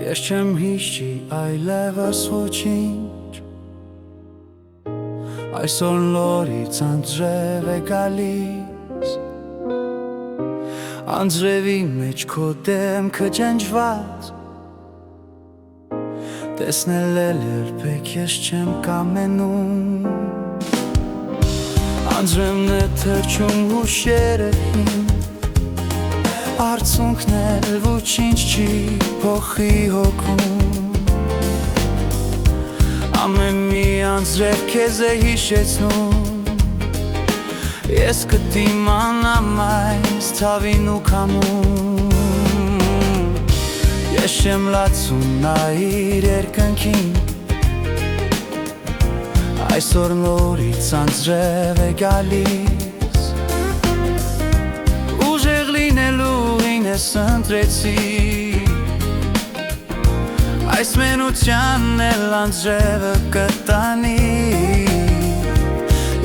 Ես չեմ հիշի այլևս ոչինչ Այսօր նորից անձրև է գալիս Անձրևի մեջ քո դեմքը ջնջված Տեսնել էլ երբեք ես չեմ կամենում Անձրևն է թրջում հուշերը իմ Արցունքն էլ ոչինչ չի փոխի հոգում Ամեն մի անձրև քեզ է հիշեցնում Ես կդիմանամ այս ցավին ու քամում Ես չեմ լացում նայիր երկնքին Այսօր նորից անձրև է գալիս Ուժեղ լինելու ես ընտրեցի Այս մենությանն էլ անձրևը կտանի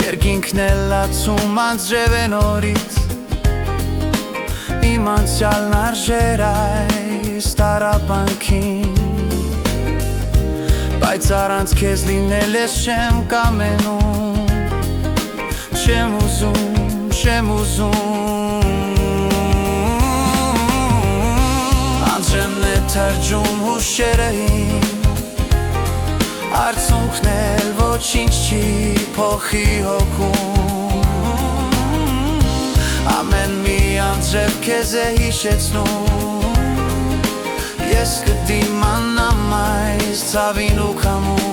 Երկինքն էլ լացում անձրև է նորից Իմ անցյալն արժեր այս տառապանքին Բայց առանց քեզ լինել ես չեմ կամենում Չեմ ուզում Անձրևն է թրջում հուշերը իմ Արցունքն էլ ոչինչ չի փոխի հոգում Ամեն մի անձրև քեզ է հիշեցնում Ես կդիմանամ այս ցավին ու քամում